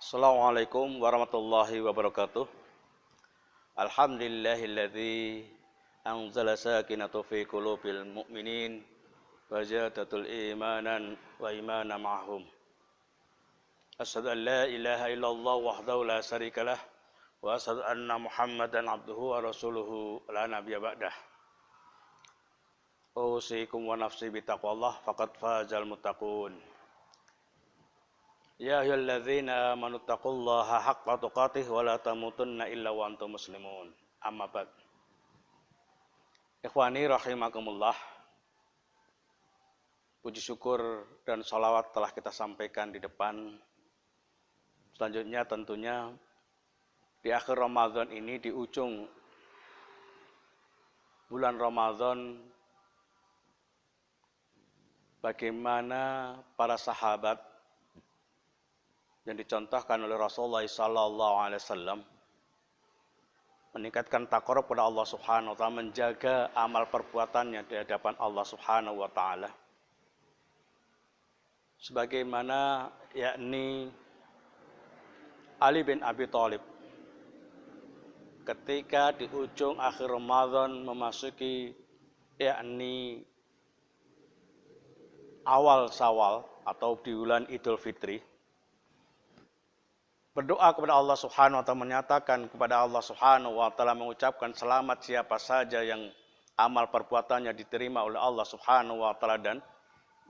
Assalamualaikum warahmatullahi wabarakatuh. Alhamdulillahilladzi anzala sakinata fi qulubil mu'minin wa zadatul imanan wa imana ma'hum. Asyhadu an la ilaha illallah wahdahu la syarikalah wa asyhadu anna Muhammadan abduhu wa rasuluhu la nabiyya ba'dah. Usikum wa nafsi bitaqwallah faqad fazal muttaqun. Ya ayyuhalladzina amanu taqullaha haqqa tuqatih wa la tamutunna illa wa antum muslimun. Amma ba'd. Ikhwani rahimakumullah. Puji syukur dan salawat telah kita sampaikan di depan. Selanjutnya tentunya di akhir Ramadan ini, di ujung bulan Ramadan, bagaimana para sahabat yang dicontohkan oleh Rasulullah SAW meningkatkan taqarrub kepada Allah Subhanahu wa taala, menjaga amal perbuatannya di hadapan Allah Subhanahu wa taala. Sebagaimana yakni Ali bin Abi Thalib ketika di ujung akhir Ramadan memasuki yakni awal Syawal atau di bulan Idul Fitri, berdoa kepada Allah Subhanahu wa taala, menyatakan kepada Allah Subhanahu wa taala, mengucapkan selamat siapa saja yang amal perbuatannya diterima oleh Allah Subhanahu wa taala, dan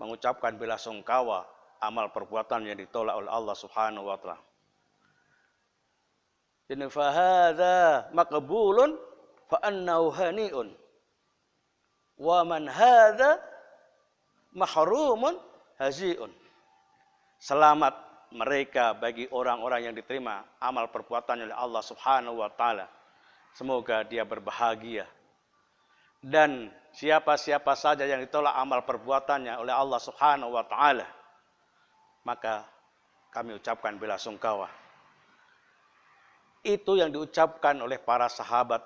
mengucapkan belasungkawa amal perbuatannya ditolak oleh Allah Subhanahu wa taala. Inna fa hadza maqbulun fa annahu hani'un wa man hadza mahrumun hazi'un. Selamat mereka bagi orang-orang yang diterima amal perbuatannya oleh Allah Subhanahu wa taala. Semoga dia berbahagia. Dan siapa-siapa saja yang ditolak amal perbuatannya oleh Allah Subhanahu wa taala, maka kami ucapkan belasungkawa. Itu yang diucapkan oleh para sahabat,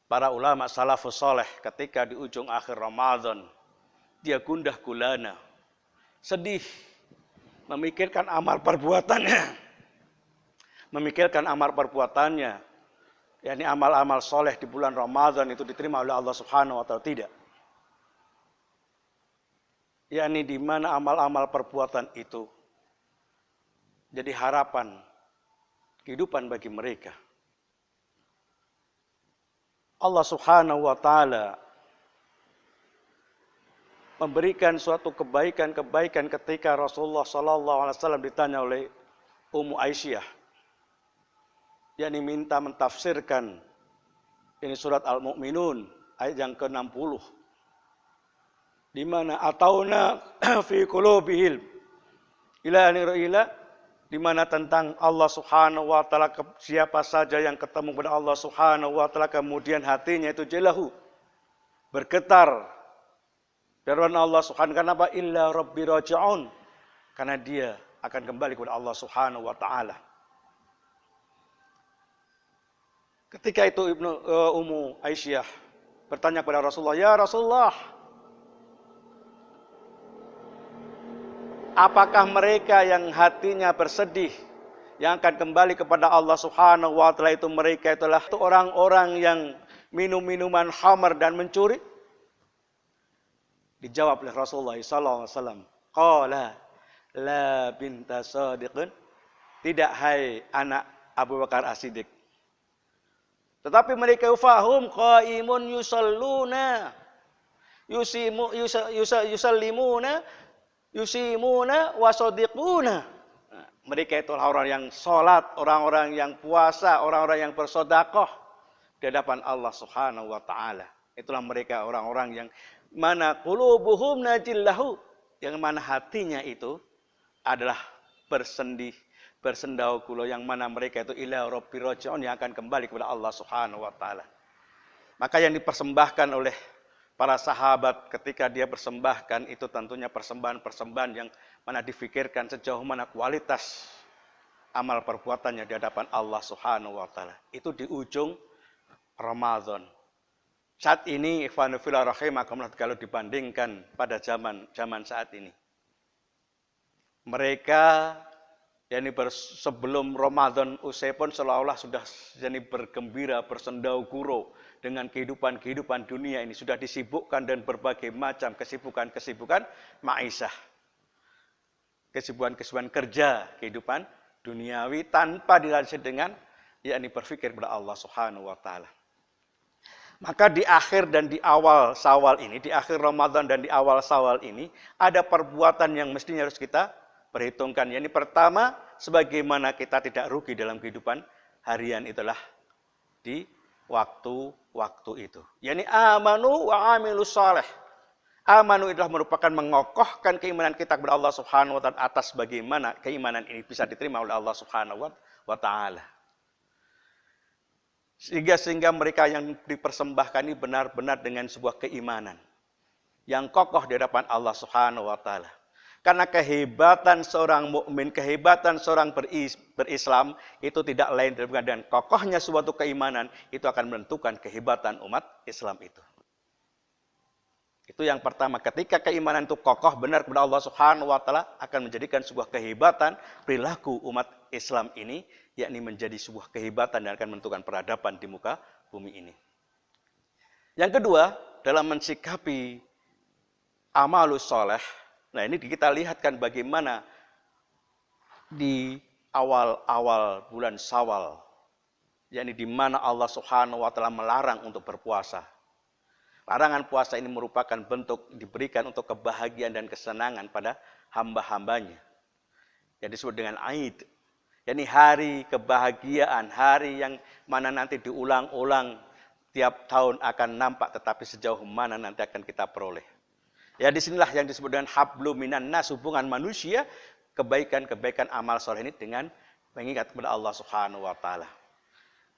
para ulama salafus saleh ketika di ujung akhir Ramadan. Dia gundah gulana, sedih, memikirkan amal perbuatannya, yakni amal-amal soleh di bulan Ramadan itu diterima oleh Allah Subhanahu wa taala tidak. Yakni di mana amal-amal perbuatan itu jadi harapan kehidupan bagi mereka. Allah Subhanahu wa taala memberikan suatu kebaikan-kebaikan ketika Rasulullah SAW ditanya oleh Ummu Aisyah, yakni minta mentafsirkan ini surat Al-Mu'minun ayat yang ke-60, di mana atauna fi qulubihim ila di mana tentang Allah Subhanahu wa taala, siapa saja yang ketemu kepada Allah Subhanahu wa taala kemudian hatinya itu jelahu, bergetar. Firman Allah Subhanahu, kenapa? Illa rabbi raji'un, karena dia akan kembali kepada Allah Subhanahu wa taala. Ketika itu Ummu Aisyah bertanya kepada Rasulullah, "Ya Rasulullah, apakah mereka yang hatinya bersedih yang akan kembali kepada Allah Subhanahu wa taala itu mereka itulah orang-orang yang minum minuman khamar dan mencuri?" Dijawab oleh Rasulullah SAW, qala la binta sadiqin, tidak hai anak Abu Bakar As-Siddiq. Tetapi mereka fahum qaimun yusalluna yusallimuna yusimuna wasadiquna. Mereka itu orang yang salat, orang-orang yang puasa, orang-orang yang bersedekah di hadapan Allah Subhanahu wa taala. Itulah mereka orang-orang yang mana qulubuhum najillahu, yang mana hatinya itu adalah bersendau gula, yang mana mereka itu ila rabbi raji'un, yang akan kembali kepada Allah Subhanahu wa taala. Maka yang dipersembahkan oleh para sahabat ketika dia persembahkan itu tentunya persembahan-persembahan yang mana difikirkan sejauh mana kualitas amal perbuatannya di hadapan Allah Subhanahu wa taala. Itu di ujung Ramadan. Saat ini ikhwanu fillah rahimakumullah, kalau dibandingkan pada zaman saat ini, mereka Sebelum Ramadan usai pun seolah-olah sudah bergembira, bersendau gurau dengan kehidupan dunia ini. Sudah disibukkan dan berbagai macam kesibukan ma'isyah. Kesibukan kerja, kehidupan duniawi tanpa dilandasi dengan berpikir kepada Allah Subhanahu wa taala. Maka di akhir dan di awal Syawal ini, di akhir Ramadan dan di awal Syawal ini ada perbuatan yang mestinya harus kita perhitungkan. Pertama, sebagaimana kita tidak rugi dalam kehidupan harian itulah di waktu itu. Amanu wa amilus saleh. Amanu adalah merupakan mengokohkan keimanan kita kepada Allah Subhanahu wa taala atas bagaimana keimanan ini bisa diterima oleh Allah Subhanahu wa taala. Sehingga mereka yang dipersembahkan ini benar-benar dengan sebuah keimanan yang kokoh di hadapan Allah Subhanahu wa taala. Karena kehebatan seorang mukmin, kehebatan seorang berislam itu tidak lain daripada kokohnya suatu keimanan itu akan menentukan kehebatan umat Islam itu. Itu yang pertama, ketika keimanan itu kokoh benar kepada Allah Subhanahu wa taala akan menjadikan sebuah kehebatan perilaku umat Islam ini, yakni menjadi sebuah kehebatan dan akan menentukan peradaban di muka bumi ini. Yang kedua, dalam mensikapi amalus soleh. Nah, ini kita lihatkan bagaimana di awal-awal bulan Syawal, yakni di mana Allah Subhanahu wa taala melarang untuk berpuasa. Larangan puasa ini merupakan bentuk diberikan untuk kebahagiaan dan kesenangan pada hamba-hambanya. Yang disebut dengan Aid. Yakni hari kebahagiaan, hari yang mana nanti diulang-ulang tiap tahun akan nampak, tetapi sejauh mana nanti akan kita peroleh. Ya, disinilah yang disebut dengan hablum minan nas, hubungan manusia, kebaikan-kebaikan amal soleh ini dengan mengingat kepada Allah Subhanahu wa taala.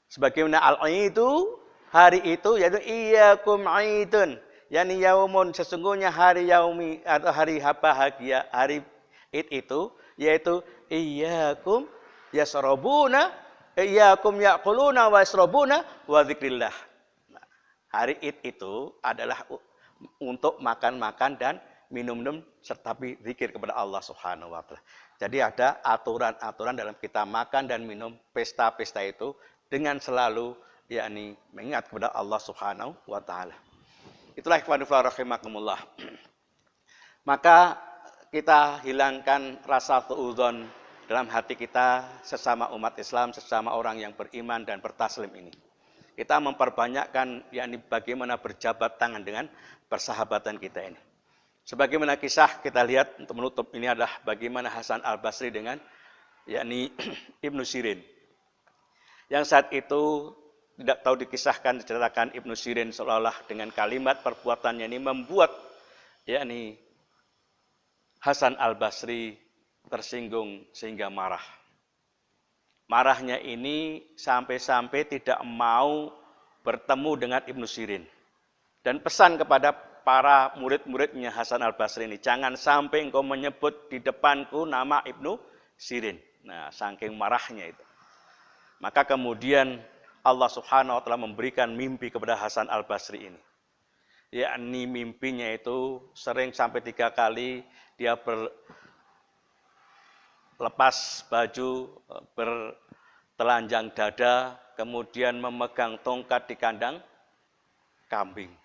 Sebagaimana al-aidu, hari itu yaitu iyyakum aidun, yakni yaumun, sesungguhnya hari yaumi atau hari bahagia, hari Id itu yaitu iyyakum yasrabuna, iyyakum yaquluna wa yasrabuna wa dzikrillah. Nah, hari Id itu adalah untuk makan-makan dan minum-minum serta zikir kepada Allah Subhanahu wa taala. Jadi ada aturan-aturan dalam kita makan dan minum pesta-pesta itu dengan selalu yakni mengingat kepada Allah Subhanahu wa taala. Itulah ikhwan fillah rahimakumullah. Maka kita hilangkan rasa suudzon dalam hati kita sesama umat Islam, sesama orang yang beriman dan bertaslim ini. Kita memperbanyakkan yakni bagaimana berjabat tangan dengan persahabatan kita ini. Sebagaimana kisah kita lihat untuk menutup ini adalah bagaimana Hasan Al-Basri dengan yakni Ibnu Sirin. Yang saat itu tidak tahu dikisahkan, diceritakan Ibnu Sirin seolah-olah dengan kalimat perbuatannya ini membuat yakni Hasan Al-Basri tersinggung sehingga marah. Marahnya ini sampai-sampai tidak mau bertemu dengan Ibnu Sirin. Dan pesan kepada para murid-muridnya Hasan Al-Basri ini, jangan sampai engkau menyebut di depanku nama Ibnu Sirin. Nah, saking marahnya itu. Maka kemudian Allah Subhanahu wa taala memberikan mimpi kepada Hasan Al-Basri ini. Yakni mimpinya itu sering sampai 3 kali dia lepas baju, bertelanjang dada, kemudian memegang tongkat di kandang kambing.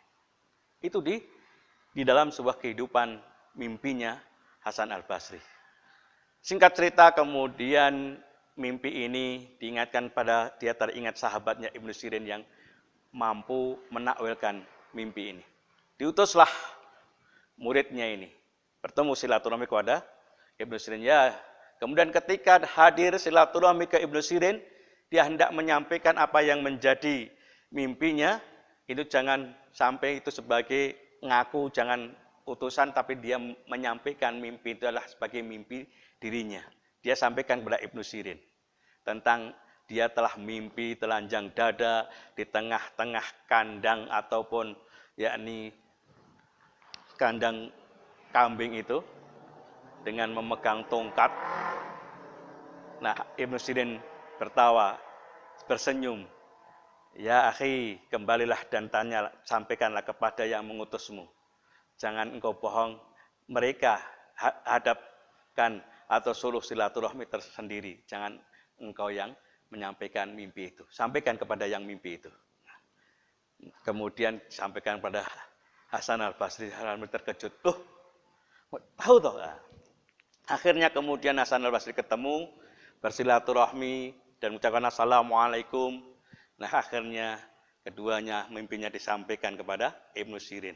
Itu di dalam sebuah kehidupan mimpinya Hasan Al-Basri. Singkat cerita, kemudian mimpi ini diingatkan pada dia teringat sahabatnya Ibnu Sirin yang mampu menakwilkan mimpi ini. Diutuslah muridnya ini bertemu silaturahmi kepada Ibnu Sirin. Ya, kemudian ketika hadir silaturahmi ke Ibnu Sirin, dia hendak menyampaikan apa yang menjadi mimpinya. Itu jangan sampai itu sebagai ngaku, jangan utusan, tapi dia menyampaikan mimpi itu adalah sebagai mimpi dirinya. Dia sampaikan kepada Ibnu Sirin tentang dia telah mimpi telanjang dada di tengah-tengah kandang ataupun yakni kandang kambing itu dengan memegang tongkat. Nah, Ibnu Sirin tertawa, bersenyum. Ya akhi, kembalilah dan sampaikanlah kepada yang mengutusmu. Jangan engkau bohong, mereka hadapkan atau suluh silaturahmi tersendiri. Jangan engkau yang menyampaikan mimpi itu. Sampaikan kepada yang mimpi itu. Kemudian sampaikan pada Hasan al-Basri. Hasan al-Basri terkejut. Loh, tahu toh? Akhirnya kemudian Hasan al-Basri ketemu, bersilaturahmi, dan mengucapkan assalamualaikum. Nah akhirnya keduanya mimpinya disampaikan kepada Ibnu Sirin.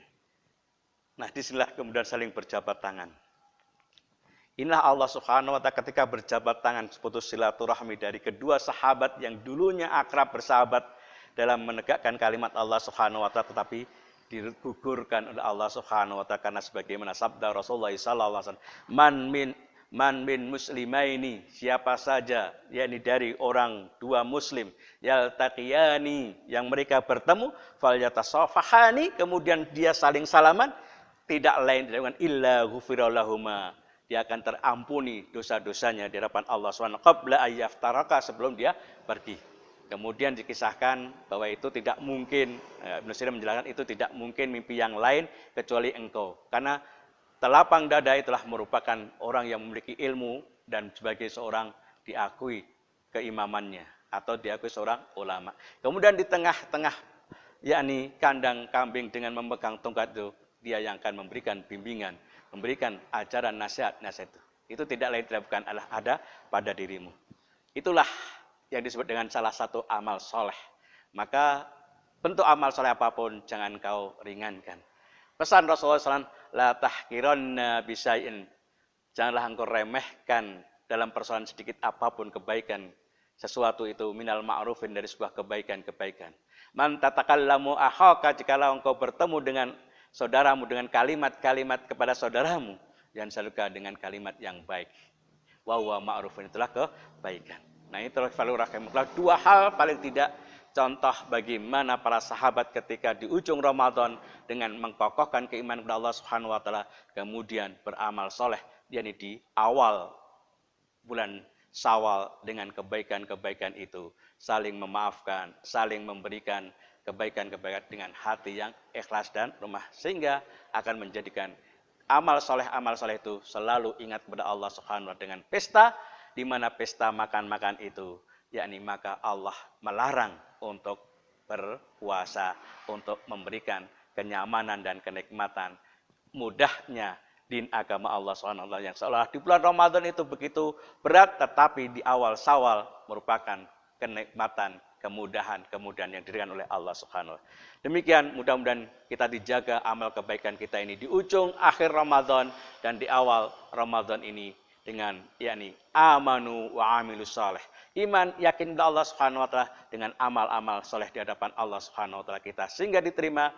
Nah disinilah kemudian saling berjabat tangan. Inilah Allah Subhanahu wa Ta'ala ketika berjabat tangan putus silaturahmi dari kedua sahabat yang dulunya akrab bersahabat dalam menegakkan kalimat Allah Subhanahu wa Ta'ala, tetapi digugurkan oleh Allah Subhanahu wa Ta'ala karena sebagaimana sabda Rasulullah sallallahu alaihi wasallam, man min muslimaini, siapa saja yakni dari orang dua muslim yaltaqiyani, yang mereka bertemu, falyatasafahani, kemudian dia saling salaman, tidak lain dengan illa ghufira lahuma, dia akan terampuni dosa-dosanya di hadapan Allah Subhanahu wa ta'ala qabla ayyaftaraka, sebelum dia pergi. Kemudian dikisahkan bahwa itu tidak mungkin, Ibnu Sirin menjelaskan itu tidak mungkin mimpi yang lain kecuali engkau. Karena telapang dada itulah merupakan orang yang memiliki ilmu dan sebagai seorang diakui keimamannya atau diakui seorang ulama. Kemudian di tengah-tengah yakni kandang kambing dengan memegang tongkat itu, dia yang akan memberikan bimbingan, memberikan ajaran nasihat-nasihat itu. Itu tidak lain tidak bukan adalah ada pada dirimu. Itulah yang disebut dengan salah satu amal soleh. Maka bentuk amal soleh apapun jangan kau ringankan. Pesan Rasulullah SAW, la tahkiranna bisain, janganlah engkau remehkan dalam persoalan sedikit apapun kebaikan sesuatu itu minal ma'rufin, dari sebuah kebaikan-kebaikan. Man tatakallamu akhaka, jikalau engkau bertemu dengan saudaramu dengan kalimat-kalimat kepada saudaramu, jangan selalu dengan kalimat yang baik. Wa huwa ma'rufun, itulah kebaikan. Nah, itu rahimahullah dua hal paling tidak contoh bagaimana para sahabat ketika di ujung Ramadan dengan mengkokohkan keimanan kepada Allah Subhanahu wa taala, kemudian beramal soleh, yakni di awal bulan Syawal dengan kebaikan-kebaikan itu, saling memaafkan, saling memberikan kebaikan-kebaikan dengan hati yang ikhlas dan remah, sehingga akan menjadikan amal soleh itu selalu ingat kepada Allah Subhanahu wa taala. Dengan pesta, di mana pesta makan-makan itu, yakni maka Allah melarang untuk berpuasa, untuk memberikan kenyamanan dan kenikmatan, mudahnya din agama Allah Subhanahu wa taala yang seolah di bulan Ramadan itu begitu berat, tetapi di awal Syawal merupakan kenikmatan, kemudahan yang diberikan oleh Allah Subhanahu wa taala. Demikian, mudah-mudahan kita dijaga amal kebaikan kita ini di ujung akhir Ramadan dan di awal Ramadan ini dengan yakni amanu wa amilus saleh. Iman, yakin kepada Allah Subhanahu wa taala dengan amal-amal soleh di hadapan Allah Subhanahu wa taala kita, sehingga diterima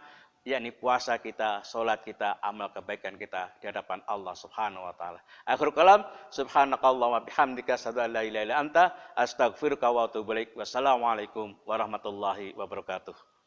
yakni puasa kita, salat kita, amal kebaikan kita di hadapan Allah Subhanahu wa taala. Akhirul kalam, subhanakallahumma bihamdika asyhadu an la ilaha illa anta astaghfiruka wa atubu ilaik. Wassalamualaikum warahmatullahi wabarakatuh.